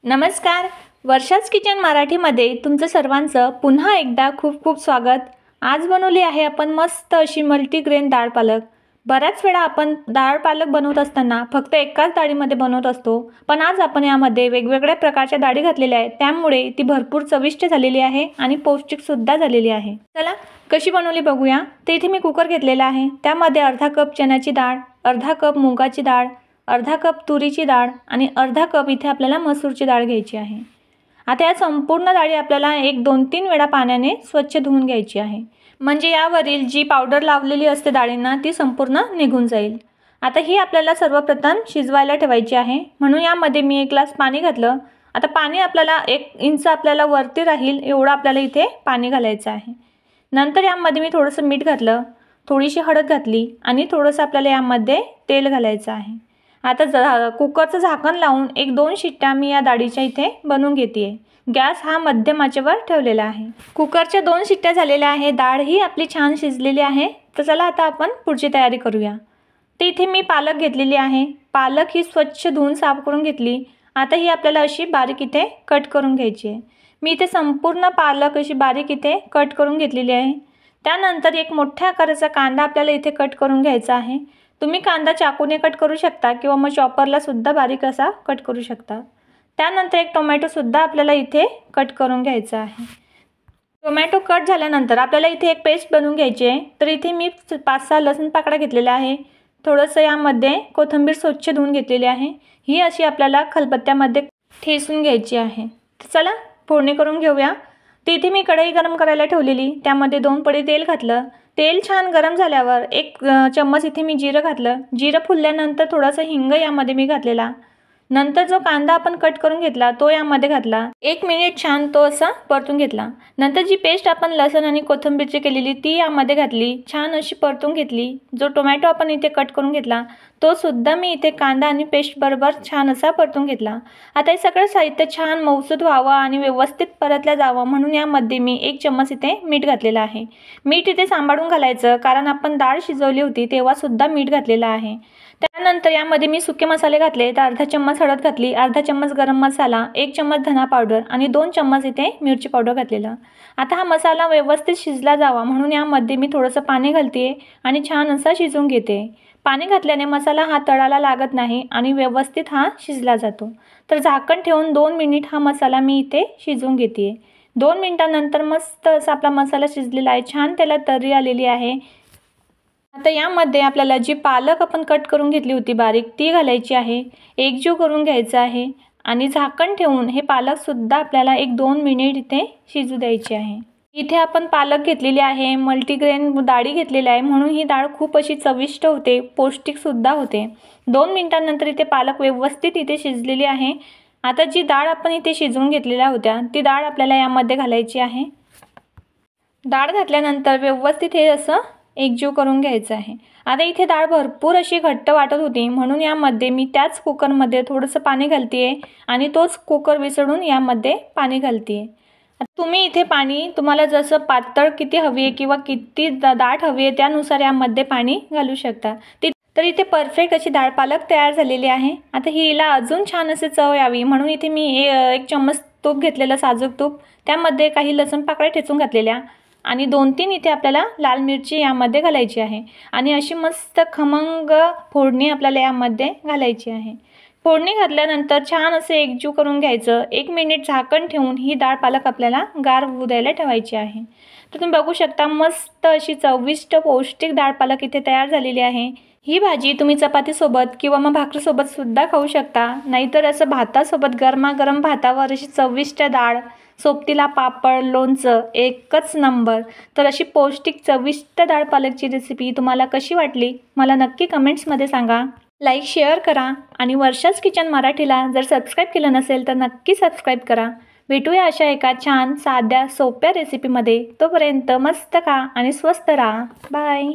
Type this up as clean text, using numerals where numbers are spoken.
नमस्कार. वर्षाच किचन मराठीमध्ये तुमचं सर्वांचं पुन्हा एकदा खूप खूप स्वागत. आज बनवली आहे आपण मस्त अशी मल्टीग्रेन डाळ पालक. बऱ्याच वेळा आपण डाळ पालक बनवत असताना फक्त एकाच डाळीमध्ये बनवत असतो, पण आज आपण यामध्ये वेगवेगळ्या प्रकारच्या डाळी घातलेल्या आहेत, त्यामुळे ती भरपूर चविष्ट झालेली आहे आणि पौष्टिकसुद्धा झालेली आहे. चला कशी बनवली बघूया. तर इथे मी कुकर घेतलेला आहे, त्यामध्ये अर्धा कप चण्याची डाळ, अर्धा कप मुगाची डाळ, अर्धा कप तुरीची डाळ आणि अर्धा कप इथे आपल्याला मसूरची डाळ घ्यायची आहे. आता या संपूर्ण डाळी आपल्याला 1-2-3 वेळा पाण्याने स्वच्छ धुवून घ्यायची आहे, म्हणजे यावरील जी पावडर लावलेली असते डाळींना ती संपूर्ण निघून जाईल. आता ही आपल्याला सर्वप्रथम शिजवायला ठेवायची आहे, म्हणून यामध्ये मी 1 ग्लास पाणी घातलं. आता पाणी आपल्याला 1 इंच आपल्याला वरती राहील एवढं आपल्याला इथे पाणी घालायचं आहे. नंतर यामध्ये मी थोडंसं मीठ घातलं, थोडीशी हळद घातली आणि थोडंसं आपल्याला यामध्ये तेल घालायचं आहे. आता कुकरचं झाकण लावून 1-2 शिट्ट्या मी या डाळीच्या इथे बनवून घेते आहे. गॅस हा मध्यम आचेवर ठेवलेला आहे. कुकरच्या 2 शिट्ट्या झालेल्या आहे. डाळ ही आपली छान शिजलेली आहे. तर चला आता आपण पुढची तयारी करूया. तर इथे मी पालक घेतलेली आहे. पालक ही स्वच्छ धुवून साफ करून घेतली. आता ही आपल्याला अशी बारीक इथे कट करून घ्यायची आहे. मी इथे संपूर्ण पालक अशी बारीक इथे कट करून घेतलेली आहे. त्यानंतर एक मोठ्या आकाराचा कांदा आपल्याला इथे कट करून घ्यायचा आहे. तुम्ही कांदा चाकूने कट करू शकता किंवा मग चॉपरला सुद्धा बारीक असा कट करू शकता. त्यानंतर एक टोमॅटो सुद्धा आपल्याला इथे कट करून घ्यायचा आहे. टोमॅटो कट झाल्यानंतर आपल्याला इथे एक पेस्ट बनवून घ्यायची आहे. तर इथे मी 5-6 लसूण पाकळ्या घेतलेल्या आहे. थोडंसं यामध्ये कोथिंबीर स्वच्छ धुवून घेतलेली आहे. ही अशी आपल्याला खलबत्त्यामध्ये ठेचून घ्यायची आहे. तर चला फोडणी करून घेऊया. तर इथे मी कढई गरम करायला ठेवलेली, त्यामध्ये 2 पळी तेल घातलं. तेल छान गरम झाल्यावर 1 चम्मच इथे मी जिरं घातलं. जिरं फुलल्यानंतर थोडासा हिंग यामध्ये मी घातलेला. नंतर जो कांदा आपण कट करून घेतला तो यामध्ये घातला. 1 मिनिट छान तो असा परतून घेतला. नंतर जी पेस्ट आपण लसूण आणि कोथिंबीरची केलेली ती यामध्ये घातली. छान अशी परतून घेतली. जो टोमॅटो आपण इथे कट करून घेतला तो सुद्धा मी इथे कांदा आणि पेस्ट बरोबर छान असा परतून घेतला. आता हे सगळं साहित्य छान मऊसूत व्हावं आणि व्यवस्थित परतल्या जावं म्हणून यामध्ये मी 1 चम्मच इथे मीठ घातलेलं आहे. मीठ इथे सांभाळून घालायचं, कारण आपण डाळ शिजवली होती तेव्हा सुद्धा मीठ घातलेलं आहे. त्यानंतर यामध्ये मी सुके मसाले घातले. तर अर्धा चम्मच हळद घातली, अर्धा चम्मच गरम मसाला, 1 चम्मच धना पावडर आणि 2 चम्मच इथे मिरची पावडर घातलेलं. आता हा मसाला व्यवस्थित शिजला जावा म्हणून यामध्ये मी थोडंसं पाणी घालते आणि छान असा शिजवून घेते. पाणी घातल्याने मसाला हा तळाला लागत नाही आणि व्यवस्थित हा शिजला जातो. तर झाकण ठेवून 2 मिनिट हा मसाला मी इथे शिजवून घेते. 2 मिनिटांनंतर मस्त असा आपला मसाला शिजलेला आहे. छान त्याला तर्री आलेली आहे. आता यामध्ये आपल्याला जी पालक आपण कट करून घेतली होती बारीक ती घालायची आहे. एकजीव करून घ्यायचं आहे आणि झाकण ठेवून हे पालकसुद्धा आपल्याला 1-2 मिनिट इथे शिजू द्यायची आहे. इथे आपण पालक घेतलेली आहे, मल्टीग्रेन डाळी घेतलेली आहे, म्हणून ही डाळ खूप अशी चविष्ट होते, पौष्टिकसुद्धा होते. 2 मिनिटांनंतर इथे पालक व्यवस्थित इथे शिजलेली आहे. आता जी डाळ आपण इथे शिजवून घेतलेल्या होत्या ती डाळ आपल्याला यामध्ये घालायची आहे. डाळ घातल्यानंतर व्यवस्थित हे असं एकजीव करून घ्यायचं आहे. आता इथे डाळ भरपूर अशी घट्ट वाटत होती, म्हणून यामध्ये मी त्याच कुकरमध्ये थोडंसं पाणी घालते आहे आणि तोच कुकर विसळून यामध्ये पाणी घालते आहे. तुम्ही इथे पाणी तुम्हाला जसं पातळ किती हवी आहे किंवा किती दाट हवी आहे त्यानुसार यामध्ये पाणी घालू शकता. तर इथे परफेक्ट अशी डाळ पालक तयार झालेली आहे. आता हिला अजून छान असे चव यावी म्हणून इथे मी 1 चम्मच तूप घेतलेलं, साजूक तूप. त्यामध्ये काही लसूण पाकळ्या ठेचून घातलेल्या आणि 2-3 इथे आपल्याला लाल मिरची यामध्ये घालायची आहे आणि अशी मस्त खमंग फोडणी आपल्याला यामध्ये घालायची आहे. फोडणी घातल्यानंतर छान असे एकजीव करून घ्यायचं. 1 मिनिट झाकण ठेवून ही डाळ पालक आपल्याला गार होऊ द्यायला ठेवायची आहे. तर तुम्ही बघू शकता मस्त अशी चविष्ट पौष्टिक डाळ पालक इथे तयार झालेली आहे. ही भाजी तुम्ही चपातीसोबत किंवा मग भाकरीसोबत सुद्धा खाऊ शकता, नाहीतर असं भातासोबत गरमागरम भातावर अशी चविष्ट डाळ, सोबतीला पापड, लोणचं, एकच नंबर. तर अशी पौष्टिक चविष्ट डाळ पालकची रेसिपी तुम्हाला कशी वाटली मला नक्की कमेंट्समध्ये सांगा. लाईक शेअर करा आणि वर्षाच किचन मराठीला जर सबस्क्राईब केलं नसेल तर नक्की सबस्क्राईब करा. भेटूया अशा एका छान साध्या सोप्या रेसिपीमध्ये. तोपर्यंत मस्त खा आणि स्वस्त राहा. बाय.